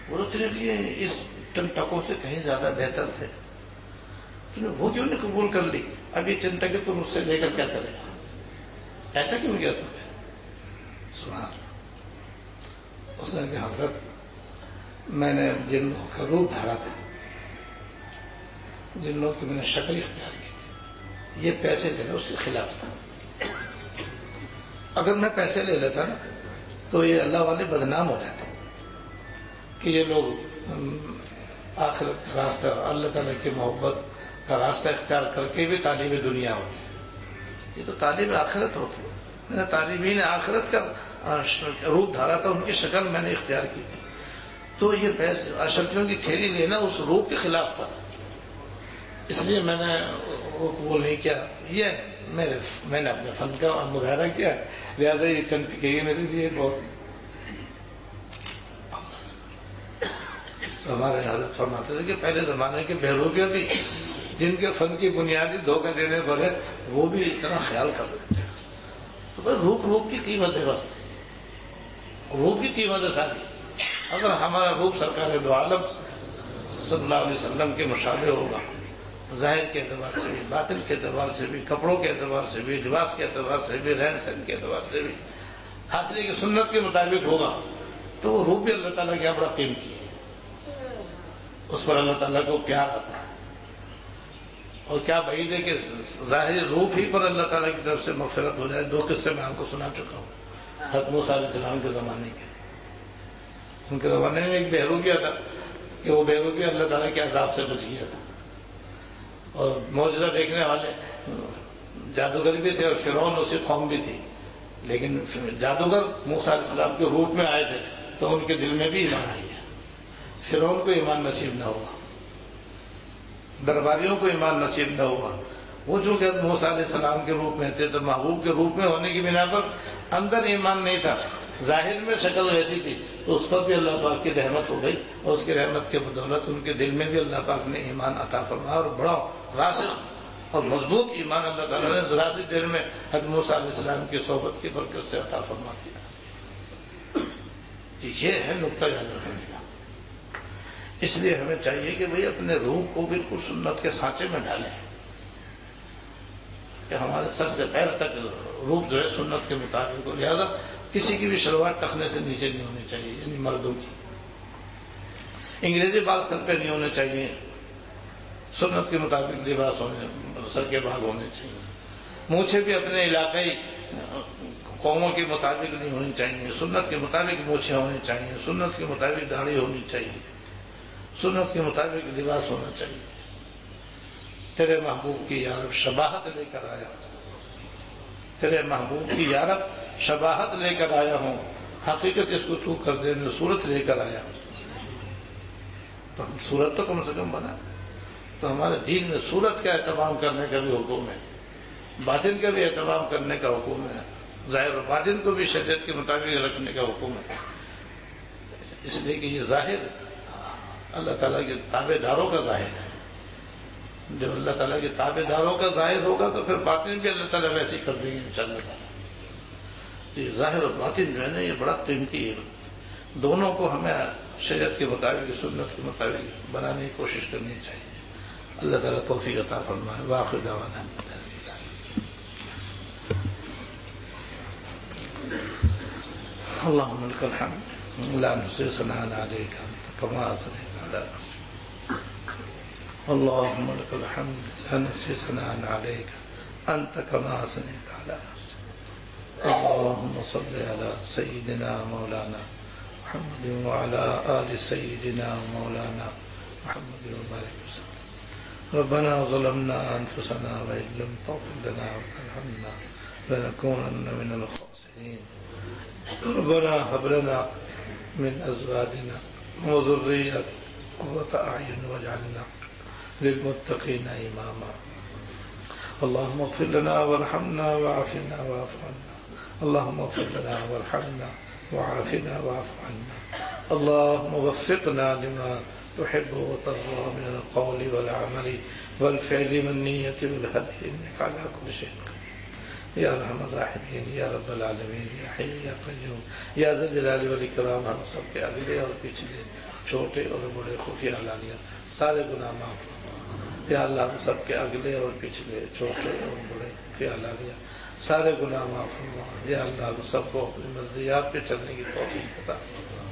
وہ تیرے لیے اس چند ٹکوں سے کہیں زیادہ بہتر تھے, وہ کیوں نے قبول کر لی؟ اب یہ چند ٹکے تو مجھ سے لے کر کیا کرے گا, ایسا کیوں کیا تمہیں؟ سنا اس نے کہ حضرت میں نے جن لوگوں کا روپ دھارا تھا, جن لوگوں کی میں نے شکل اختیار کی, یہ پیسے جو ہے اس کے خلاف تھا. اگر میں پیسے لے لیتا نا تو یہ اللہ والے بدنام ہو جاتے کہ یہ لوگ آخرت کا راستہ اللہ تعالیٰ کی محبت کا راستہ اختیار کر کے بھی طالب دنیا ہوتی. یہ تو طالب آخرت ہوتی. میں نے طالبین آخرت کا روپ دھارا تھا, ان کی شکل میں نے اختیار کی تھی. تو یہ اشرفیوں کی کھیلی لینا اس روپ کے خلاف تھا, اس لیے میں نے وہ نہیں کیا. یہ میں نے اپنے فن کا مظاہرہ کیا, لہٰذا یہ کنفیکری میرے لیے بہت. ہمارے حضرت فرماتے تھے کہ پہلے زمانے کے بہروپیوں بھی جن کے فن کی بنیادی دھوکہ دینے پر ہے وہ بھی اتنا خیال کر لیتے ہیں. تو بس روپ کی قیمت ہے, بس روپ کی قیمت ہے ساری. اگر ہمارا روپ سرکار دو عالم صلی اللہ علیہ وسلم کے مشابہ ہوگا, ظاہر کے اعتبار سے بھی, باطن کے اعتبار سے بھی, کپڑوں کے اعتبار سے بھی, لباس کے اعتبار سے بھی, رہن سہن کے اعتبار سے بھی حاصل کی سنت کے مطابق ہوگا, تو وہ روپ بھی اللہ تعالیٰ کیا بڑا قیمتی ہے. اس پر اللہ تعالیٰ کو پیار آتا ہے. اور کیا بعید ہے کہ ظاہری روپ ہی پر اللہ تعالیٰ کی طرف سے مغفرت ہو جائے. 2 قصے میں آپ کو سنا چکا ہوں حضرت موسیٰ علیہ السلام کے زمانے کے. ان کے زمانے میں ایک بہروپیہ تھا کہ وہ بہروپیہ اللہ تعالیٰ کے عذاب سے بچ گیا تھا, اور معجزہ دیکھنے والے جادوگر بھی تھے اور فرعون اسی قوم بھی تھی. لیکن جادوگر موسیٰ علیہ السلام کے روپ میں آئے تھے تو ان کے دل میں بھی ایمان آئی ہے. فرعون کو ایمان نصیب نہ ہوا, درباریوں کو ایمان نصیب نہ ہوا. وہ جو کہ موسیٰ علیہ السلام کے روپ میں تھے تو محبوب کے روپ میں ہونے کی بنا پر اندر ایمان نہیں تھا, ظاہر میں شکل ویسی تھی, تو اس پر بھی اللہ پاک کی رحمت ہو گئی, اور اس کی رحمت کے بدولت ان کے دل میں بھی اللہ پاک نے ایمان عطا فرمایا, اور بڑا راسخ اور مضبوط ایمان اللہ تعالیٰ نے ذرا سی دیر میں حضرت موسیٰ علیہ السلام کی صحبت کی برکت سے عطا فرما دیا. یہ ہے نقطہ یاد رکھنے کا. اس لیے ہمیں چاہیے کہ بھئی اپنے روح کو بالکل سنت کے سانچے میں ڈالیں, کہ ہمارے سر سے پیر تک روح جو ہے سنت کے مطابق ہو. لہٰذا کسی کی بھی شلوار ٹخنے سے نیچے نہیں ہونی چاہیے, یعنی مردوں کی. انگریزی بال سر پہ نہیں ہونے چاہیے, سنت کے مطابق لباس ہونے, سر کے بال ہونے چاہیے. مونچھیں بھی اپنے علاقائی قوموں کے مطابق نہیں ہونی چاہیے, سنت کے مطابق مونچھیں ہونی چاہیے, سنت کے مطابق داڑھی ہونی چاہیے, سنت کے مطابق لباس ہونا چاہیے. تیرے محبوب کی یارب شباہت لے کر آیا, تیرے محبوب کی یارب شباہت لے کر آیا ہوں, حقیقت اس کو تو کر دے, میں صورت لے کر آیا. تو ہم صورت تو کم سے کم بنا. تو ہمارے دین میں صورت کا اہتمام کرنے کا بھی حکم ہے, باطن کا بھی اہتمام کرنے کا حکم ہے, ظاہر و باطن کو بھی شریعت کے مطابق رکھنے کا حکم ہے. اس لیے کہ یہ ظاہر اللہ تعالیٰ کے تابع داروں کا ظاہر ہے. جب اللہ تعالیٰ کے تابع داروں کا ظاہر ہوگا تو پھر باطن بھی اللہ تعالیٰ ویسے ہی کر دیں گے انشاءاللہ تعالیٰ. یہ ظاہر اور باطن جو ہے نا, یہ بڑا قیمتی ہے. دونوں کو ہمیں شریعت کے مطابق, سنت کے مطابق بنانے کی کوشش کرنی چاہیے. اللہ تعالیٰ توفیق عطا فرمائے. وآخر دعوانا اللهم لك الحمد لا نحصي ثناء عليك كما أثنيت على نفسك. اللهم لك الحمد لا نحصي ثناء عليك أنت كما أثنيت على نفسك. اللهم صل على سيدنا مولانا محمد وعلى آل سيدنا مولانا محمد وبارك وسلم. ربنا ظلمنا أنفسنا وإن لم تغفر لنا وترحمنا لنكونن من الخاسرين. ربنا هب لنا من أزواجنا وذريتنا قرة أعين واجعلنا للمتقين إماما. اللهم اغفر لنا وارحمنا وعافنا واعف عنا. اللهم اغفر لنا وارحمنا وعافنا واعف عنا. اللهم وفقنا لما تحب وترضى من القول والعمل والفعل والنية والهدي إنك على كل شيء قدير. یا ارحم الراحمین, یا رب العالمین, یا حی یا قیوم, یا ذا الجلال والاکرام. ہم سب کے اگلے اور پچھلے, چھوٹے اور بڑے, خفیہ علانیہ سارے گناہ معاف فرما. یا اللہ ہم سب کے اگلے اور پچھلے, چھوٹے اور بڑے, خفیہ علانیہ سارے گناہ معاف فرما. یا اللہ ہم سب کو اپنی مرضیات پہ چلنے کی توفیق عطا فرما,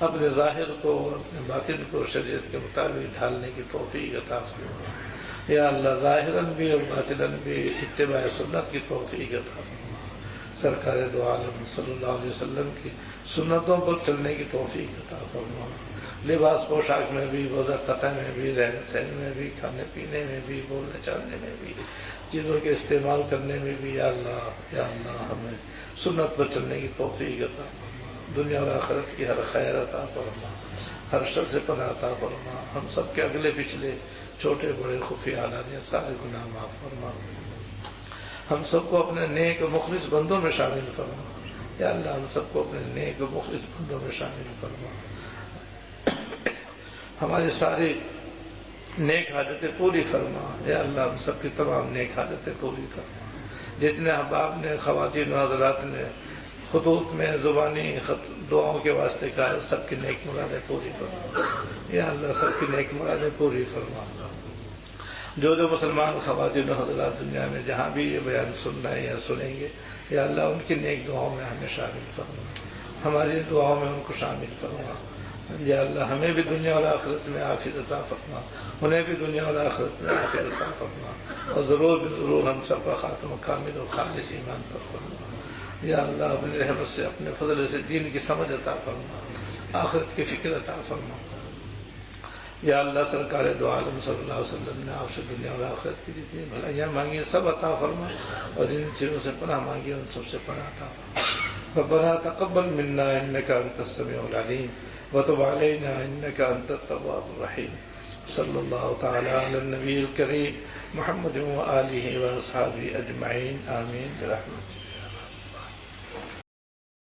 اپنے ظاہر کو اور اپنے باطن کو شریعت کے مطابق ڈھالنے کی توفیق عطا فرما. یا اللہ ظاہراً بھی اور باطناً بھی اتباع سنت کی توفیق عطا فرما. سرکار دو عالم صلی اللہ علیہ وسلم کی سنتوں پر چلنے کی توفیق عطا فرما، لباس پوشاک میں بھی، وضع قطع میں بھی، رہن سہن میں بھی، کھانے پینے میں بھی، بولنے چالنے میں بھی، چیزوں کے استعمال کرنے میں بھی، یا اللہ ہمیں سنت پر چلنے کی توفیق عطا فرما، دنیا اور آخرت کی ہر خیر عطا فرما، ہر شر سے پناہ عطا فرما، ہم سب کے اگلے پچھلے چھوٹے بڑے خفیہ علانیہ سارے گناہ معاف فرما، ہم سب کو اپنے نیک و مخلص بندوں میں شامل فرما، یا اللہ ہم سب کو اپنے نیک و مخلص بندوں میں شامل فرما، ہماری ساری نیک حاجتیں پوری فرما، یا اللہ ہم سب کی تمام نیک حاجتیں پوری فرما، جتنے احباب نے، خواتین و حضرات نے خطوط میں زبانی دعاؤں کے واسطے کہا ہے، سب کی نیک مرادیں پوری فرما، یا اللہ سب کی نیک مرادیں پوری فرما، جو مسلمان خواتین و حضرات دنیا میں جہاں بھی یہ بیان سن رہے ہیں یا سنیں گے، یا اللہ ان کی نیک دعاؤں میں ہمیں شامل فرما، ہماری دعاؤں میں ان کو شامل فرما، یا اللہ ہمیں بھی دنیا اور آخرت میں عافیت عطا فرما، انہیں بھی دنیا اور آخرت میں عافیت عطا فرما، اور ضرور ہم سب کا خاتمہ کامل اور خالص ایمان پر فرما، یا اللہ اپنے رحمت سے، اپنے فضل سے دین کی سمجھ عطا فرما، آخرت کی فکر عطا فرما، یا اللہ سرکار دو عالم صلی اللہ علیہ وسلم نے آپ سے دنیا اور آخرت کی جتنی بھلائیاں مانگی سب عطا فرما، اور جن چیزوں سے پناہ مانگی ان سب سے پناہ عطا فرما، ربنا تقبل منا انك انت السميع العليم وتب علينا انك انت التواب الرحيم، صلی اللہ تعالی علی النبی الکریم محمد وآلہ واصحابہ اجمعین، آمین برحمتک۔